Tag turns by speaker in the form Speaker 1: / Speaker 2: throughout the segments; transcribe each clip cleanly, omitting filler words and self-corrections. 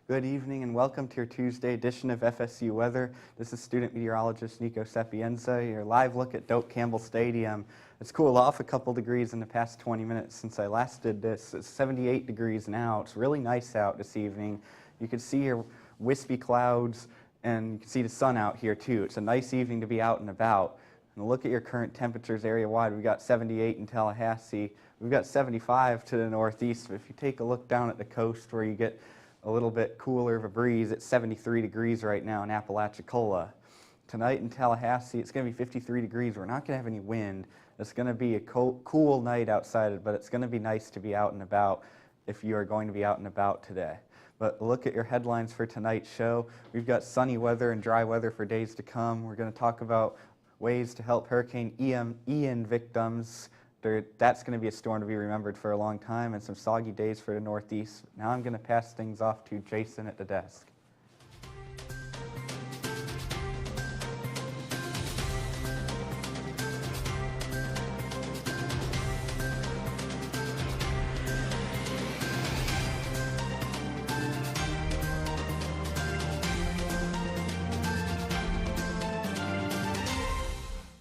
Speaker 1: Good evening and welcome to your Tuesday edition of FSU Weather. This is student meteorologist Nico Sapienza, your live look at Doak Campbell Stadium. It's cooled off a couple degrees in the past 20 minutes since I last did this. It's 78 degrees now. It's really nice out this evening. You can see your wispy clouds and you can see the sun out here too. It's a nice evening to be out and about. And look at your current temperatures area-wide. We've got 78 in Tallahassee. We've got 75 to the northeast. But if you take a look down at the coast where you get a little bit cooler of a breeze, it's 73 degrees right now in Apalachicola. Tonight in Tallahassee, it's going to be 53 degrees. We're not going to have any wind. It's going to be a cool night outside, but it's going to be nice to be out and about if you are going to be out and about today. But look at your headlines for tonight's show. We've got sunny weather and dry weather for days to come. We're going to talk about ways to help Hurricane Ian victims. That's going to be a storm to be remembered for a long time, and some soggy days for the Northeast. Now I'm going to pass things off to Jason at the desk.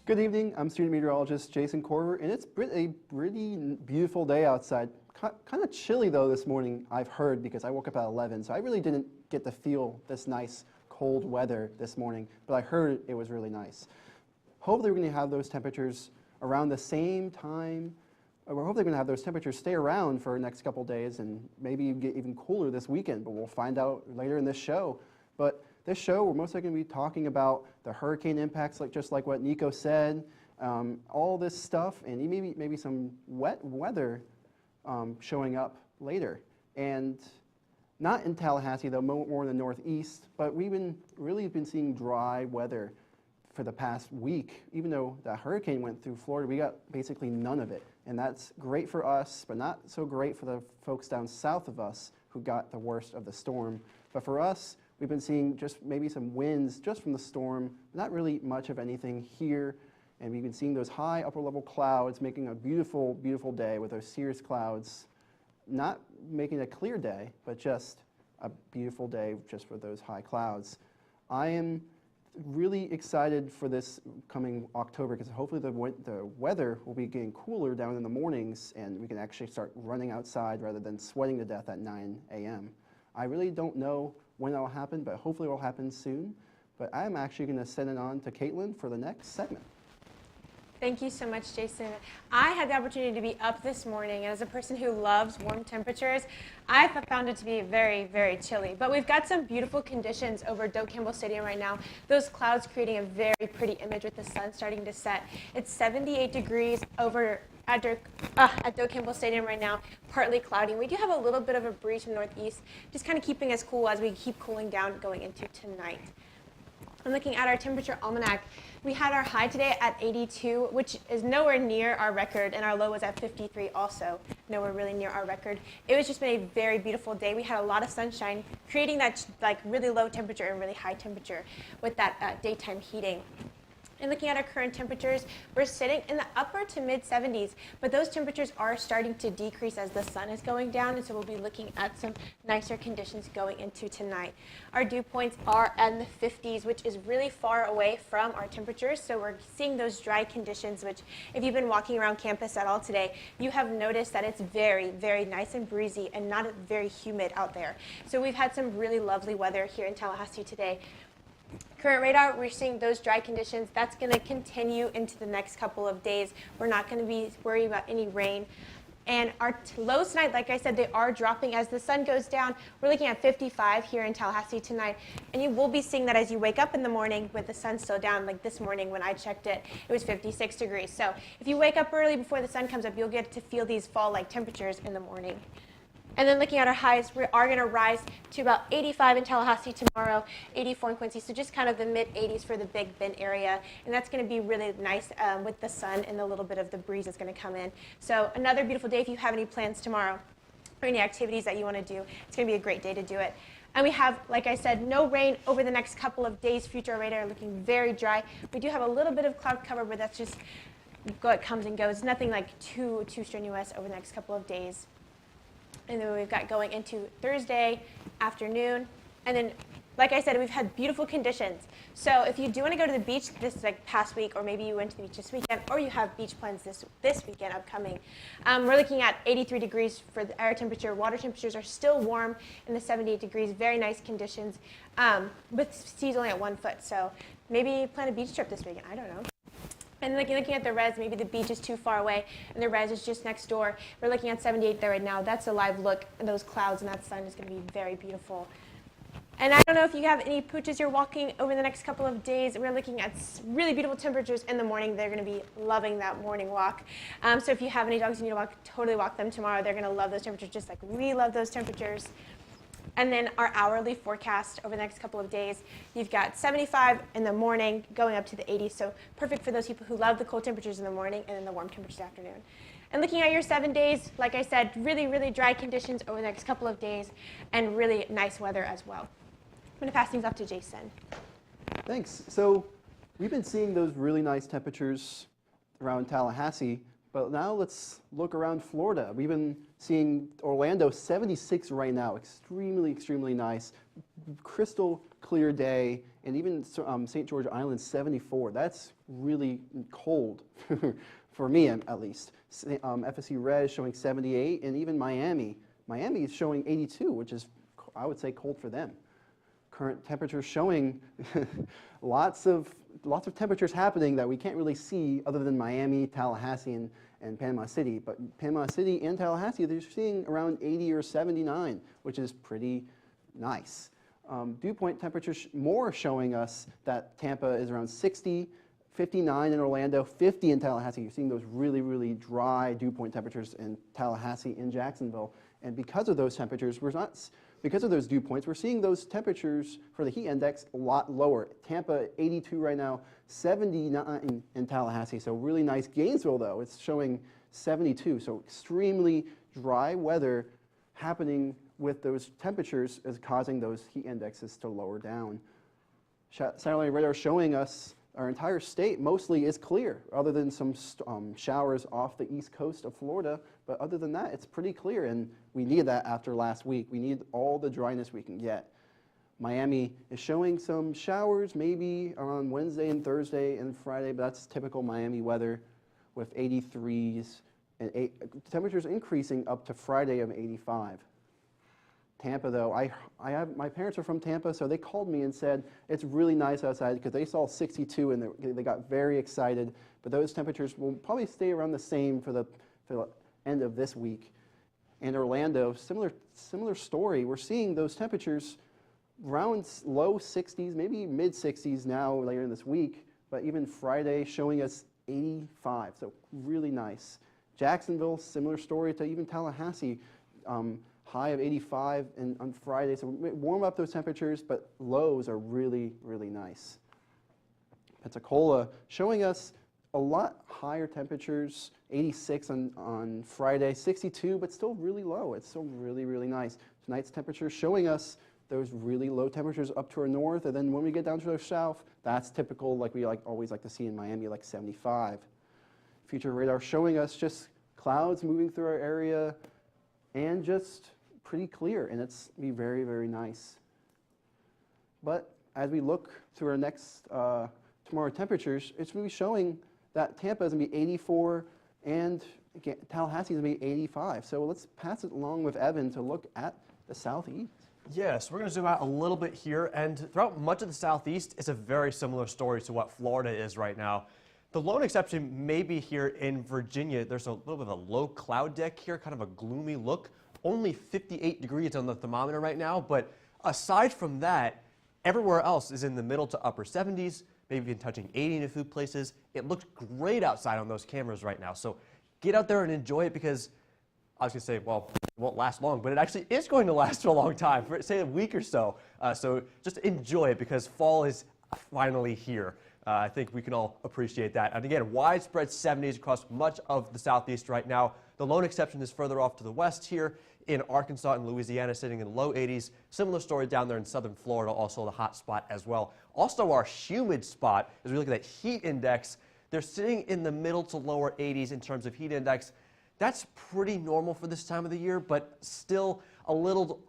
Speaker 2: Good evening, I'm student meteorologist Jason Corver, and it's a pretty beautiful day outside. Kind of chilly though this morning, I've heard, because I woke up at 11, so I really didn't get to feel this nice cold weather this morning, but I heard it was really nice. Hopefully we're going to have those temperatures around the same time. We're hopefully going to have those temperatures stay around for the next couple days and maybe get even cooler this weekend, but we'll find out later in this show. But this show, we're mostly going to be talking about the hurricane impacts, just like what Nico said, all this stuff, and maybe some wet weather showing up later. And not in Tallahassee, though, more in the northeast, but we've really been seeing dry weather for the past week. Even though the hurricane went through Florida, we got basically none of it. And that's great for us, but not so great for the folks down south of us who got the worst of the storm. But for us, we've been seeing just maybe some winds just from the storm, not really much of anything here. And we've been seeing those high upper level clouds making a beautiful, beautiful day with those cirrus clouds, not making a clear day, but just a beautiful day just for those high clouds. I am really excited for this coming October because hopefully the weather will be getting cooler down in the mornings and we can actually start running outside rather than sweating to death at 9 a.m. I really don't know when that will happen, but hopefully it will happen soon. But I'm actually going to send it on to Caitlin for the next segment.
Speaker 3: Thank you so much, Jason. I had the opportunity to be up this morning, and as a person who loves warm temperatures, I found it to be very, very chilly. But we've got some beautiful conditions over Doak Campbell Stadium right now. Those clouds creating a very pretty image with the sun starting to set. It's 78 degrees over at Doak Campbell Stadium right now, partly cloudy. We do have a little bit of a breeze from northeast, just kind of keeping us cool as we keep cooling down going into tonight. I'm looking at our temperature almanac. We had our high today at 82, which is nowhere near our record, and our low was at 53 also, nowhere really near our record. It was just been a very beautiful day. We had a lot of sunshine, creating that really low temperature and really high temperature with that daytime heating. And looking at our current temperatures, we're sitting in the upper to mid 70s, but those temperatures are starting to decrease as the sun is going down, and so we'll be looking at some nicer conditions going into tonight. Our dew points are in the 50s, which is really far away from our temperatures, so we're seeing those dry conditions, which if you've been walking around campus at all today, you have noticed that it's very, very nice and breezy and not very humid out there. So we've had some really lovely weather here in Tallahassee today. Current radar, we're seeing those dry conditions. That's going to continue into the next couple of days. We're not going to be worried about any rain. And our lows tonight, like I said, they are dropping as the sun goes down. We're looking at 55 here in Tallahassee tonight. And you will be seeing that as you wake up in the morning with the sun still down. Like this morning when I checked it, it was 56 degrees. So if you wake up early before the sun comes up, you'll get to feel these fall-like temperatures in the morning. And then looking at our highs, we are going to rise to about 85 in Tallahassee tomorrow, 84 in Quincy, so just kind of the mid-80s for the Big Bend area. And that's going to be really nice with the sun and a little bit of the breeze that's going to come in. So another beautiful day if you have any plans tomorrow or any activities that you want to do. It's going to be a great day to do it. And we have, like I said, no rain over the next couple of days. Future radar looking very dry. We do have a little bit of cloud cover, but that's just it comes and goes. Nothing like too strenuous over the next couple of days. And then we've got going into Thursday afternoon, And then, like I said, we've had beautiful conditions. So if you do want to go to the beach this past week, or maybe you went to the beach this weekend, or you have beach plans this weekend upcoming, we're looking at 83 degrees for the air temperature. Water temperatures are still warm in the 78 degrees. Very nice conditions, with seas only at 1 foot. So maybe plan a beach trip this weekend. I don't know. And looking at the res, maybe the beach is too far away and the res is just next door. We're looking at 78 there right now. That's a live look, and those clouds and that sun is going to be very beautiful. And I don't know if you have any pooches you're walking over the next couple of days. We're looking at really beautiful temperatures in the morning. They're going to be loving that morning walk. So if you have any dogs you need to walk, totally walk them tomorrow. They're going to love those temperatures just like we love those temperatures. And then our hourly forecast over the next couple of days, you've got 75 in the morning going up to the 80s. So perfect for those people who love the cold temperatures in the morning and then the warm temperatures afternoon. And looking at your 7 days, like I said, really, really dry conditions over the next couple of days and really nice weather as well. I'm going to pass things off to Jason.
Speaker 2: Thanks. So we've been seeing those really nice temperatures around Tallahassee, but now let's look around Florida. We've been seeing Orlando 76 right now, extremely, extremely nice, crystal clear day, and even St. George Island 74. That's really cold for me at least. FSU Res showing 78, and even Miami. Miami is showing 82, which is, I would say, cold for them. Current temperatures showing lots of temperatures happening that we can't really see other than Miami, Tallahassee, and Panama City. But Panama City and Tallahassee, they're seeing around 80 or 79, which is pretty nice. Dew point temperatures more showing us that Tampa is around 60, 59 in Orlando, 50 in Tallahassee. You're seeing those really, really dry dew point temperatures in Tallahassee and Jacksonville. And because of those temperatures, because of those dew points, we're seeing those temperatures for the heat index a lot lower. Tampa, 82 right now, 79 in Tallahassee, so really nice. Gainesville, though, it's showing 72, so extremely dry weather happening with those temperatures is causing those heat indexes to lower down. Satellite radar showing us our entire state mostly is clear, other than some showers off the east coast of Florida. But other than that, it's pretty clear, and we need that after last week. We need all the dryness we can get. Miami is showing some showers maybe on Wednesday and Thursday and Friday, but that's typical Miami weather with 83s and temperatures increasing up to Friday of 85. Tampa, though, my parents are from Tampa, so they called me and said it's really nice outside because they saw 62 and they got very excited. But those temperatures will probably stay around the same for the end of this week. And Orlando, similar story. We're seeing those temperatures around low 60s, maybe mid 60s now later in this week. But even Friday showing us 85, so really nice. Jacksonville, similar story to even Tallahassee. High of 85 on Friday, so we warm up those temperatures, but lows are really, really nice. Pensacola showing us a lot higher temperatures, 86 on Friday, 62, but still really low. It's still really, really nice. Tonight's temperature showing us those really low temperatures up to our north, and then when we get down to the south, that's typical like we always like to see in Miami, like 75. Future radar showing us just clouds moving through our area and just pretty clear, and it's be very, very nice. But as we look through our next tomorrow temperatures, it's going to be showing that Tampa is going to be 84 and Tallahassee is going to be 85. So let's pass it along with Evan to look at the southeast.
Speaker 4: Yes, we're going to zoom out a little bit here, and throughout much of the southeast, it's a very similar story to what Florida is right now. The lone exception may be here in Virginia. There's a little bit of a low cloud deck here, kind of a gloomy look. Only 58 degrees on the thermometer right now, but aside from that, everywhere else is in the middle to upper 70s, maybe even touching 80 in a few places. It looks great outside on those cameras right now, so get out there and enjoy it, because I was going to say, well, it won't last long, but it actually is going to last for a long time, for say a week or so. So just enjoy it, because fall is finally here. I think we can all appreciate that. And again, widespread 70s across much of the southeast right now. The lone exception is further off to the west here in Arkansas and Louisiana, sitting in low 80s. Similar story down there in southern Florida, also the hot spot as well. Also our humid spot, as we look at that heat index, they're sitting in the middle to lower 80s in terms of heat index. That's pretty normal for this time of the year, but still a little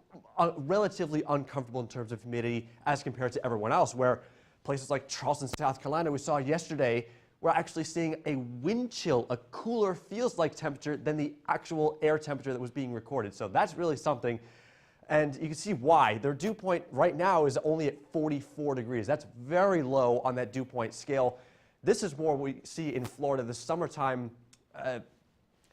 Speaker 4: relatively uncomfortable in terms of humidity as compared to everyone else, where places like Charleston, South Carolina, we saw yesterday, we're actually seeing a wind chill, a cooler feels-like temperature than the actual air temperature that was being recorded. So that's really something. And you can see why. Their dew point right now is only at 44 degrees. That's very low on that dew point scale. This is more we see in Florida. The summertime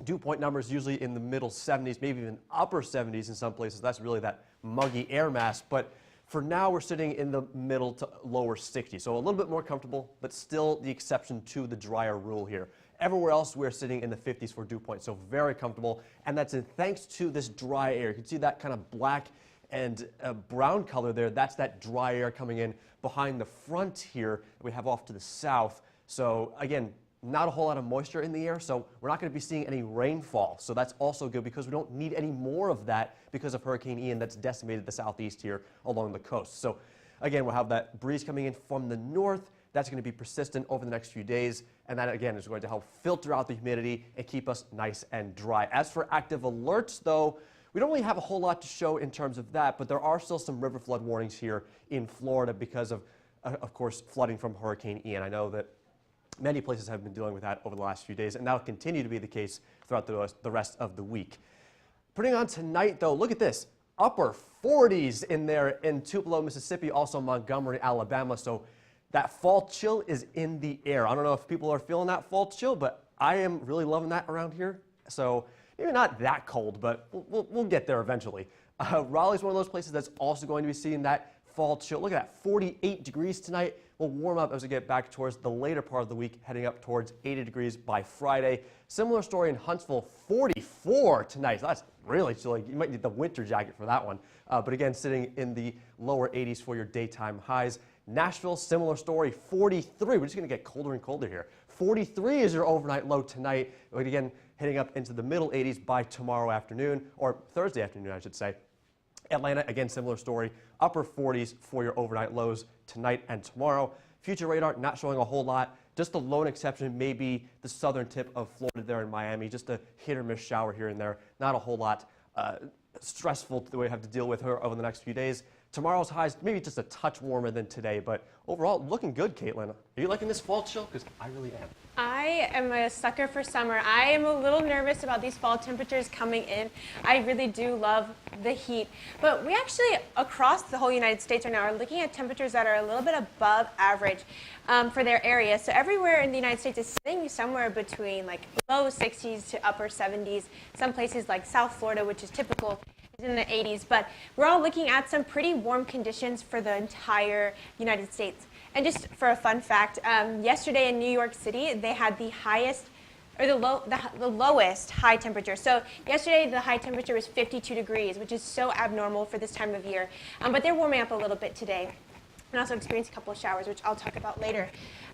Speaker 4: dew point numbers usually in the middle 70s, maybe even upper 70s in some places. That's really that muggy air mass. But for now, we're sitting in the middle to lower 60s. So a little bit more comfortable, but still the exception to the drier rule here. Everywhere else, we're sitting in the 50s for dew point, so very comfortable. And that's thanks to this dry air. You can see that kind of black and brown color there. That's that dry air coming in behind the front here that we have off to the south. So again, not a whole lot of moisture in the air, so we're not going to be seeing any rainfall. So that's also good because we don't need any more of that because of Hurricane Ian that's decimated the southeast here along the coast. So again, we'll have that breeze coming in from the north. That's going to be persistent over the next few days, and that again is going to help filter out the humidity and keep us nice and dry. As for active alerts, though, we don't really have a whole lot to show in terms of that, but there are still some river flood warnings here in Florida because of course, flooding from Hurricane Ian. I know that many places have been dealing with that over the last few days, and that will continue to be the case throughout the rest of the week. Putting on tonight, though, look at this. Upper 40s in there in Tupelo, Mississippi, also Montgomery, Alabama. So that fall chill is in the air. I don't know if people are feeling that fall chill, but I am really loving that around here. So maybe not that cold, but we'll get there eventually. Raleigh's one of those places that's also going to be seeing that fall chill. Look at that, 48 degrees tonight. We'll warm up as we get back towards the later part of the week, heading up towards 80 degrees by Friday. Similar story in Huntsville, 44 tonight. So that's really chilly. You might need the winter jacket for that one. But again, sitting in the lower 80s for your daytime highs. Nashville, similar story, 43. We're just going to get colder and colder here. 43 is your overnight low tonight. But again, heading up into the middle 80s by tomorrow afternoon, or Thursday afternoon, I should say. Atlanta, again, similar story, upper 40s for your overnight lows tonight and tomorrow. Future radar not showing a whole lot. Just the lone exception may be the southern tip of Florida there in Miami. Just a hit or miss shower here and there. Not a whole lot stressful that we have to deal with her over the next few days. Tomorrow's highs maybe just a touch warmer than today, but overall looking good, Caitlin. Are you liking this fall chill? Because I really am.
Speaker 3: I am a sucker for summer. I am a little nervous about these fall temperatures coming in. I really do love the heat. But we actually, across the whole United States right now, are looking at temperatures that are a little bit above average for their area. So everywhere in the United States is sitting somewhere between like low 60s to upper 70s. Some places like South Florida, which is typical, is in the 80s. But we're all looking at some pretty warm conditions for the entire United States. And just for a fun fact, yesterday in New York City, they had the highest, or the lowest high temperature. So yesterday, the high temperature was 52 degrees, which is so abnormal for this time of year. But they're warming up a little bit today, and also experienced a couple of showers, which I'll talk about later.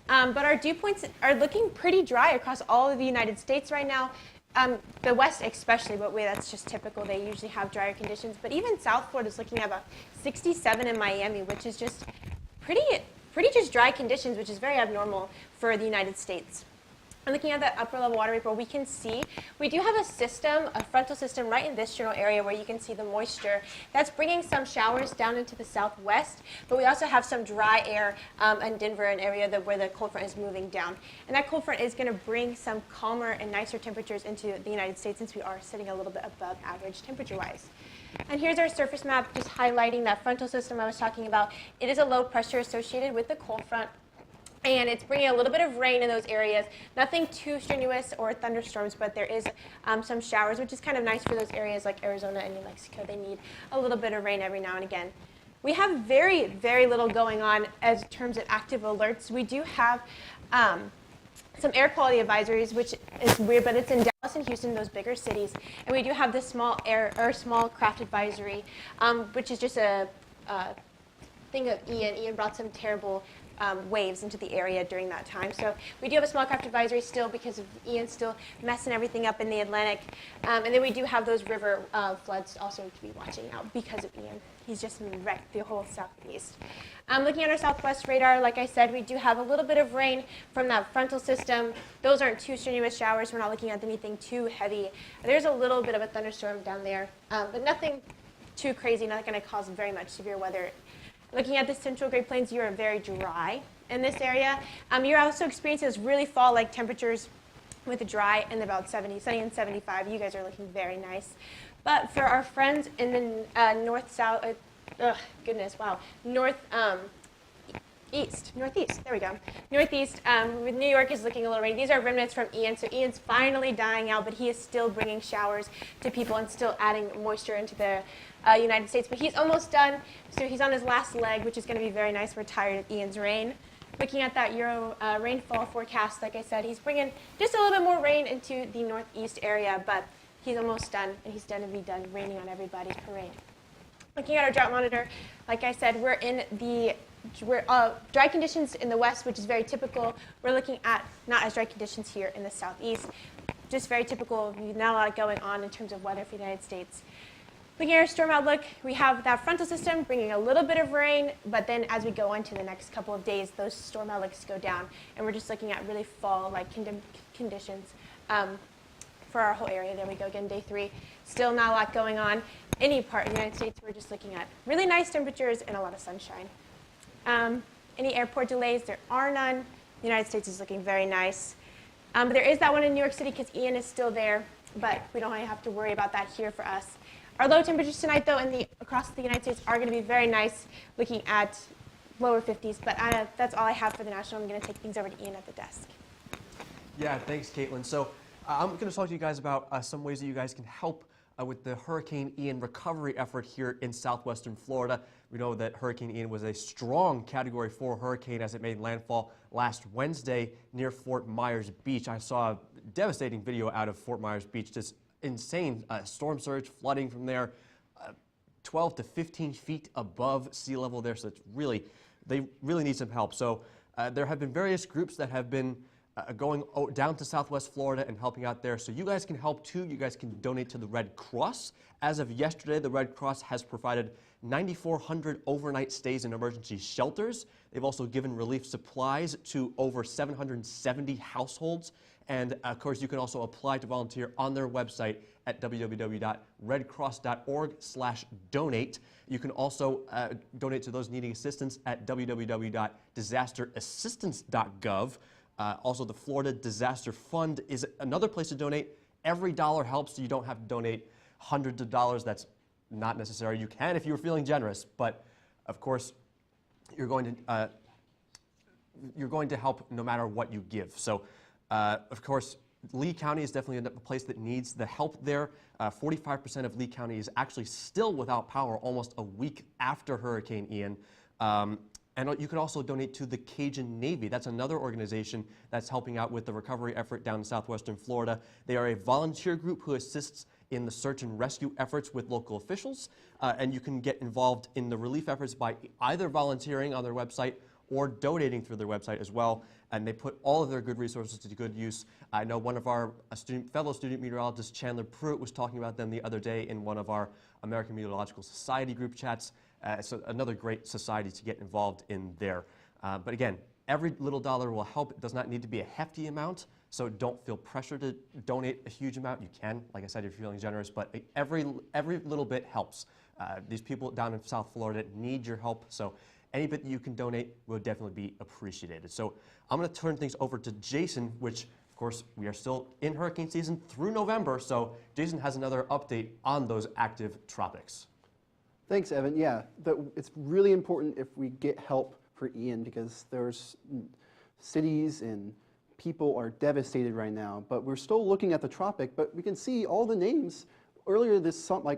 Speaker 3: But our dew points are looking pretty dry across all of the United States right now. The West especially, but that's just typical. They usually have drier conditions. But even South Florida is looking at about 67 in Miami, which is just pretty just dry conditions, which is very abnormal for the United States. And looking at that upper level water vapor, we can see we do have a system, a frontal system right in this general area where you can see the moisture. That's bringing some showers down into the southwest, but we also have some dry air in Denver, an area where the cold front is moving down. And that cold front is going to bring some calmer and nicer temperatures into the United States since we are sitting a little bit above average temperature-wise. And here's our surface map just highlighting that frontal system I was talking about. It is a low pressure associated with the cold front. And it's bringing a little bit of rain in those areas. Nothing too strenuous or thunderstorms, but there is some showers, which is kind of nice for those areas like Arizona and New Mexico. They need a little bit of rain every now and again. We have very, very little going on as terms of active alerts. We do have some air quality advisories, which is weird, but it's in Dallas and Houston, those bigger cities. And we do have this small craft advisory, which is just a thing of Ian. Ian brought some terrible waves into the area during that time. So we do have a small craft advisory still because of Ian still messing everything up in the Atlantic. And then we do have those river floods also to be watching out because of Ian. He's just wrecked the whole southeast. Looking at our southwest radar, like I said, we do have a little bit of rain from that frontal system. Those aren't too strenuous showers. We're not looking at anything too heavy. There's a little bit of a thunderstorm down there, but nothing too crazy, not going to cause very much severe weather. Looking at the central Great Plains, you are very dry in this area. You're also experiencing those really fall-like temperatures with the dry and about 70, sunny and 75. You guys are looking very nice. But for our friends in the northeast, northeast, there we go. Northeast, with New York is looking a little rainy. These are remnants from Ian, so Ian's finally dying out, but he is still bringing showers to people and still adding moisture into the United States. But he's almost done, so he's on his last leg, which is going to be very nice. We're tired of Ian's rain. Looking at that Euro rainfall forecast, like I said, he's bringing just a little bit more rain into the northeast area, but he's almost done, and he's going to be done raining on everybody's parade. Looking at our drought monitor, like I said, we're in the dry conditions in the west, which is very typical. We're looking at not as dry conditions here in the southeast, just very typical. Not a lot going on in terms of weather for the United States. Looking at our storm outlook, we have that frontal system bringing a little bit of rain, but then as we go into the next couple of days, those storm outlooks go down, and we're just looking at really fall-like conditions for our whole area. There we go again, day 3. Still not a lot going on. Any part of the United States, we're just looking at really nice temperatures and a lot of sunshine. Any airport delays, there are none. The United States is looking very nice. But there is that one in New York City because Ian is still there, but we don't have to worry about that here for us. Our low temperatures tonight, though, across the United States are going to be very nice, looking at lower 50s. But that's all I have for the national. I'm going to take things over to Ian at the desk.
Speaker 4: Yeah, thanks, Caitlin. So I'm going to talk to you guys about some ways that you guys can help with the Hurricane Ian recovery effort here in southwestern Florida. We know that Hurricane Ian was a strong Category 4 hurricane as it made landfall last Wednesday near Fort Myers Beach. I saw a devastating video out of Fort Myers Beach, just insane storm surge, flooding from there, 12 to 15 feet above sea level there. So they really need some help. So there have been various groups that have been going down to Southwest Florida and helping out there. So you guys can help too. You guys can donate to the Red Cross. As of yesterday, the Red Cross has provided 9,400 overnight stays in emergency shelters. They've also given relief supplies to over 770 households. And of course, you can also apply to volunteer on their website at www.redcross.org/donate. You can also donate to those needing assistance at www.disasterassistance.gov. Also, the Florida Disaster Fund is another place to donate. Every dollar helps. You don't have to donate hundreds of dollars. That's not necessary. You can if you're feeling generous, but of course, you're going to help no matter what you give. So, of course, Lee County is definitely a place that needs the help there. 45% of Lee County is actually still without power almost a week after Hurricane Ian. And you can also donate to the Cajun Navy. That's another organization that's helping out with the recovery effort down in southwestern Florida. They are a volunteer group who assists in the search and rescue efforts with local officials. And you can get involved in the relief efforts by either volunteering on their website or donating through their website as well. And they put all of their good resources to good use. I know one of our fellow student meteorologists, Chandler Pruitt, was talking about them the other day in one of our American Meteorological Society group chats. So another great society to get involved in there. But again, every little dollar will help. It does not need to be a hefty amount, so don't feel pressure to donate a huge amount. You can, like I said, if you're feeling generous, but every little bit helps. These people down in South Florida need your help, so any bit that you can donate will definitely be appreciated. So I'm going to turn things over to Jason, which, of course, we are still in hurricane season through November, so Jason has another update on those active tropics.
Speaker 2: Thanks, Evan. Yeah, it's really important if we get help for Ian because there's cities and people are devastated right now. But we're still looking at the tropic, but we can see all the names. Earlier this summer,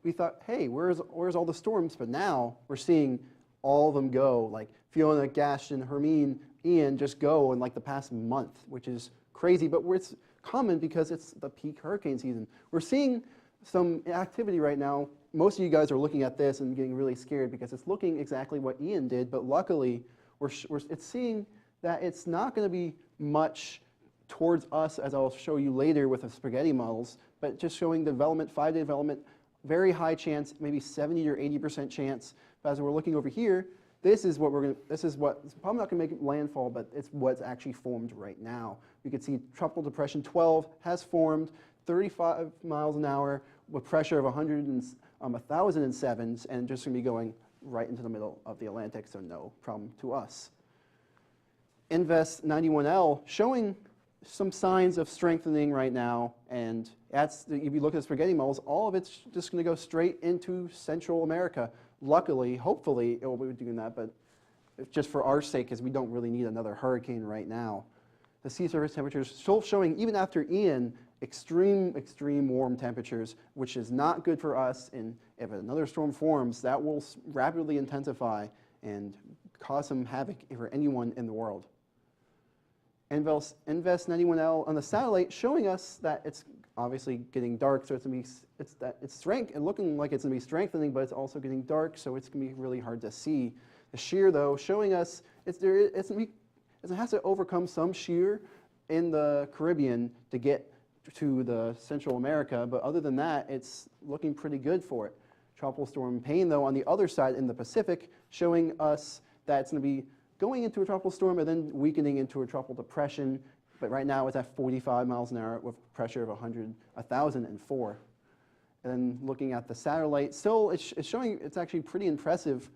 Speaker 2: we thought, hey, where's all the storms? But now we're seeing all of them go, like Fiona, Gaston, Hermine, Ian, just go in like the past month, which is crazy. But it's common because it's the peak hurricane season. We're seeing some activity right now. Most of you guys are looking at this and getting really scared because it's looking exactly what Ian did, but luckily it's seeing that it's not going to be much towards us, as I'll show you later with the spaghetti models, but just showing development, 5-day development, very high chance, maybe 70 or 80% chance. But as we're looking over here, this is what's probably not going to make landfall, but it's what's actually formed right now. We can see Tropical Depression 12 has formed. 35 miles an hour with pressure of 1,007s, and just going to be going right into the middle of the Atlantic, so no problem to us. Invest 91L showing some signs of strengthening right now, and if you look at the spaghetti moles, all of it's just going to go straight into Central America. Luckily, hopefully, it will be doing that, but just for our sake, because we don't really need another hurricane right now. The sea surface temperatures still showing, even after Ian, extreme warm temperatures, which is not good for us. And if another storm forms, that will rapidly intensify and cause some havoc for anyone in the world. Invest 91L on the satellite showing us that it's obviously getting dark, so it's looking like it's going to be strengthening, but it's also getting dark, so it's going to be really hard to see. The shear, though, showing us it has to overcome some shear in the Caribbean to get to the Central America, but other than that, it's looking pretty good for it. Tropical storm Paine, though, on the other side in the Pacific, showing us that it's going to be going into a tropical storm and then weakening into a tropical depression, but right now it's at 45 miles an hour with pressure of 1,004. And then looking at the satellite, still it's showing it's actually pretty impressive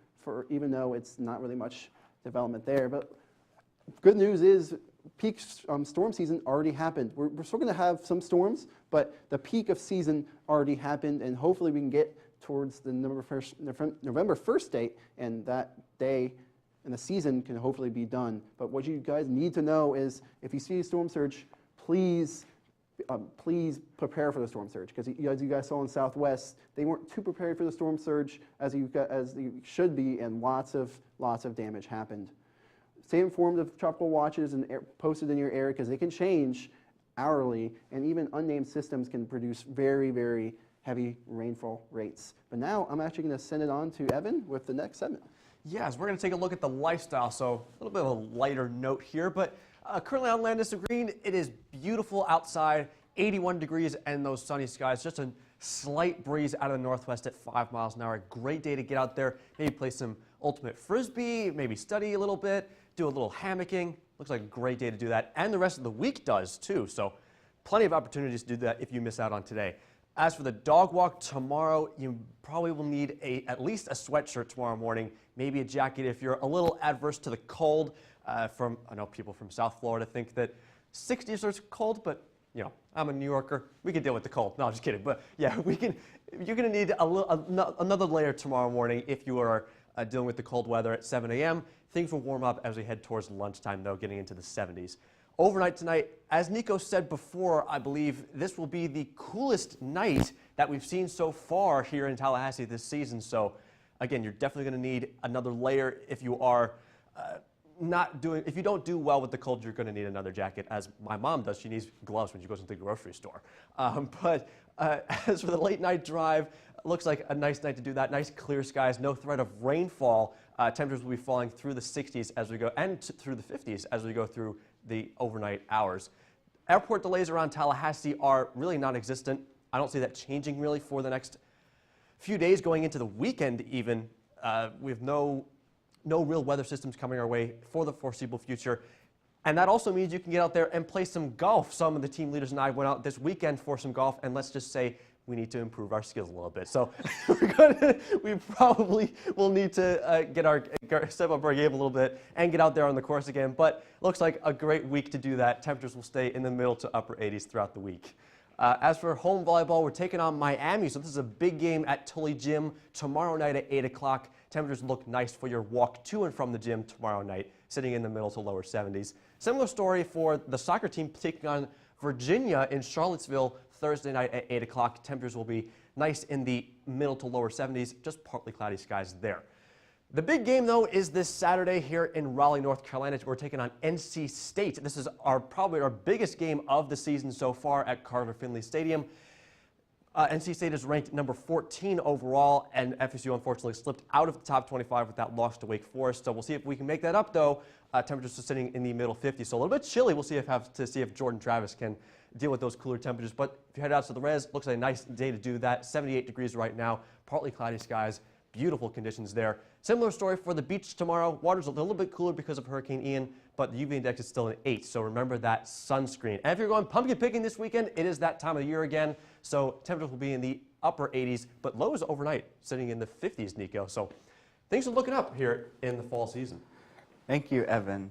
Speaker 2: even though it's not really much development there. But good news is peak storm season already happened. We're still going to have some storms, but the peak of season already happened, and hopefully we can get towards the November 1st date, and that day and the season can hopefully be done. But what you guys need to know is if you see a storm surge, please prepare for the storm surge, because as you guys saw in Southwest, they weren't too prepared for the storm surge as you should be, and lots of damage happened. Stay informed of tropical watches and posted in your area, because they can change hourly, and even unnamed systems can produce very, very heavy rainfall rates. But now I'm actually going to send it on to Evan with the next segment.
Speaker 4: Yes, we're going to take a look at the lifestyle, so a little bit of a lighter note here, but currently on Landis Green, it is beautiful outside, 81 degrees and those sunny skies, just a slight breeze out of the northwest at 5 miles an hour. Great day to get out there, maybe play some ultimate frisbee, maybe study a little bit, do a little hammocking. Looks like a great day to do that, and the rest of the week does too, so plenty of opportunities to do that if you miss out on today. As for the dog walk tomorrow, you probably will need at least a sweatshirt tomorrow morning, maybe a jacket if you're a little adverse to the cold. I know people from South Florida think that 60s are cold, but you know, I'm a New Yorker. We can deal with the cold. No, I'm just kidding. But yeah, you're going to need another layer tomorrow morning if you are dealing with the cold weather at 7 a.m. Things will warm up as we head towards lunchtime, though, getting into the 70s. Overnight tonight, as Nico said before, I believe this will be the coolest night that we've seen so far here in Tallahassee this season. So again, you're definitely going to need another layer if you are if you don't do well with the cold, you're going to need another jacket, as my mom does. She needs gloves when she goes into the grocery store. But as for the late night drive, looks like a nice night to do that. Nice clear skies, no threat of rainfall. Temperatures will be falling through the 60s as we go, and through the 50s as we go through the overnight hours. Airport delays around Tallahassee are really non-existent. I don't see that changing really for the next few days going into the weekend even. We have no real weather systems coming our way for the foreseeable future. And that also means you can get out there and play some golf. Some of the team leaders and I went out this weekend for some golf, and let's just say we need to improve our skills a little bit. So we probably will need to step up our game a little bit and get out there on the course again. But looks like a great week to do that. Temperatures will stay in the middle to upper 80s throughout the week. As for home volleyball, we're taking on Miami, so this is a big game at Tully Gym tomorrow night at 8 o'clock. Temperatures look nice for your walk to and from the gym tomorrow night, sitting in the middle to lower 70s. Similar story for the soccer team taking on Virginia in Charlottesville Thursday night at 8 o'clock. Temperatures will be nice in the middle to lower 70s, just partly cloudy skies there. The big game, though, is this Saturday here in Raleigh, North Carolina. We're taking on NC State. This is probably our biggest game of the season so far at Carter Finley Stadium. NC State is ranked number 14 overall, and FSU unfortunately slipped out of the top 25 with that loss to Wake Forest. So we'll see if we can make that up, though. Temperatures are sitting in the middle 50s, so a little bit chilly. We'll see if Jordan Travis can deal with those cooler temperatures. But if you head out to the res, looks like a nice day to do that. 78 degrees right now, partly cloudy skies. beautiful conditions there. Similar story for the beach tomorrow. Water's a little bit cooler because of Hurricane Ian, but the UV index is still an 8, so remember that sunscreen. And if you're going pumpkin picking this weekend, it is that time of the year again, so temperatures will be in the upper 80s, but lows overnight sitting in the 50s, Nico. So things are looking up here in the fall season.
Speaker 1: Thank you, Evan.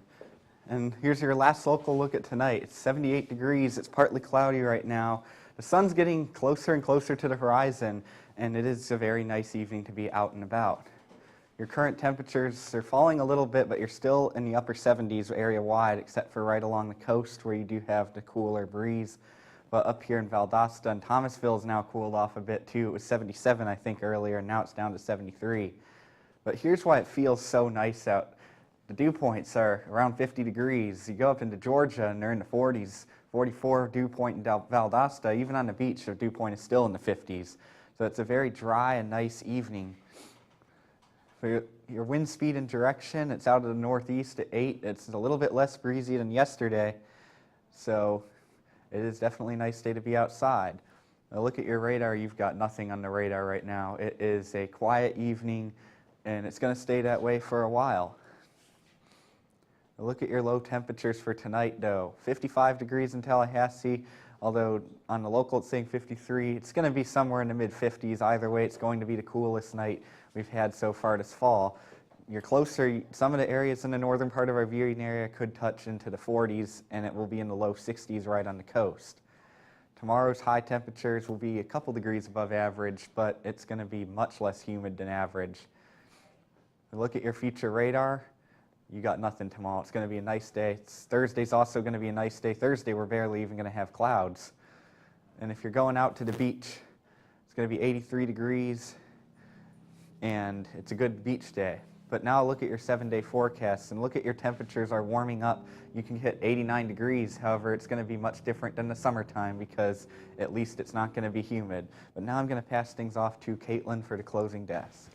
Speaker 1: And here's your last local look at tonight. It's 78 degrees. It's partly cloudy right now. The sun's getting closer and closer to the horizon, and it is a very nice evening to be out and about. Your current temperatures are falling a little bit, but you're still in the upper 70s area-wide, except for right along the coast where you do have the cooler breeze. But up here in Valdosta and Thomasville is now cooled off a bit too. It was 77, I think, earlier, and now it's down to 73. But here's why it feels so nice out. The dew points are around 50 degrees. You go up into Georgia and they're in the 40s, 44 dew point in Valdosta. Even on the beach, the dew point is still in the 50s. So it's a very dry and nice evening. For your wind speed and direction, it's out of the northeast at 8. It's a little bit less breezy than yesterday. So it is definitely a nice day to be outside. Now look at your radar. You've got nothing on the radar right now. It is a quiet evening, and it's going to stay that way for a while. Look at your low temperatures for tonight, though. 55 degrees in Tallahassee, although on the local it's saying 53. It's going to be somewhere in the mid-50s. Either way, it's going to be the coolest night we've had so far this fall. You're closer, some of the areas in the northern part of our viewing area could touch into the 40s, and it will be in the low 60s right on the coast. Tomorrow's high temperatures will be a couple degrees above average, but it's going to be much less humid than average. Look at your future radar. You got nothing tomorrow. It's going to be a nice day. Thursday's also going to be a nice day. Thursday, we're barely even going to have clouds. And if you're going out to the beach, it's going to be 83 degrees, and it's a good beach day. But now look at your 7-day forecasts and look at your temperatures are warming up. You can hit 89 degrees. However, it's going to be much different than the summertime because at least it's not going to be humid. But now I'm going to pass things off to Caitlin for the closing desk.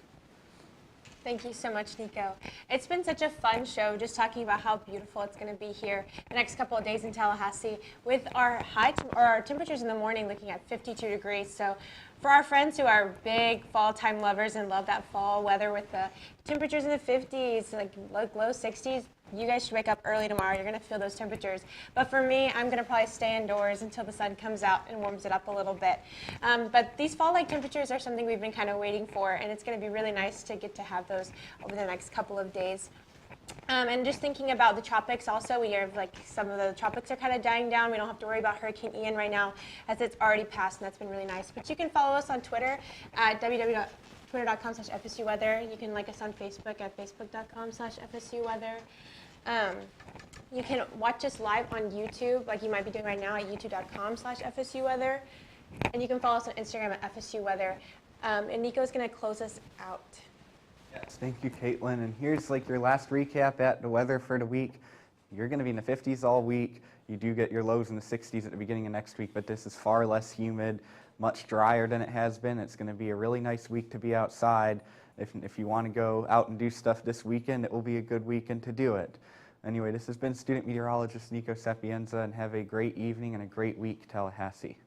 Speaker 3: Thank you so much, Nico. It's been such a fun show just talking about how beautiful it's going to be here the next couple of days in Tallahassee with our our temperatures in the morning looking at 52 degrees. So for our friends who are big fall time lovers and love that fall weather with the temperatures in the 50s, like low 60s, you guys should wake up early tomorrow. You're going to feel those temperatures. But for me, I'm going to probably stay indoors until the sun comes out and warms it up a little bit. But these fall-like temperatures are something we've been kind of waiting for, and it's going to be really nice to get to have those over the next couple of days. And just thinking about the tropics also, we have like some of the tropics are kind of dying down. We don't have to worry about Hurricane Ian right now as it's already passed, and that's been really nice. But you can follow us on Twitter at twitter.com/FSUweather. You can like us on Facebook at facebook.com/FSUweather. You can watch us live on YouTube, like you might be doing right now at youtube.com/FSUweather. And you can follow us on Instagram at FSUweather. And Nico's going to close us out.
Speaker 1: Yes, thank you, Caitlin. And here's like your last recap at the weather for the week. You're going to be in the 50s all week. You do get your lows in the 60s at the beginning of next week, but this is far less humid, much drier than it has been. It's going to be a really nice week to be outside. If you want to go out and do stuff this weekend, it will be a good weekend to do it. Anyway, this has been student meteorologist Nico Sapienza, and have a great evening and a great week, Tallahassee.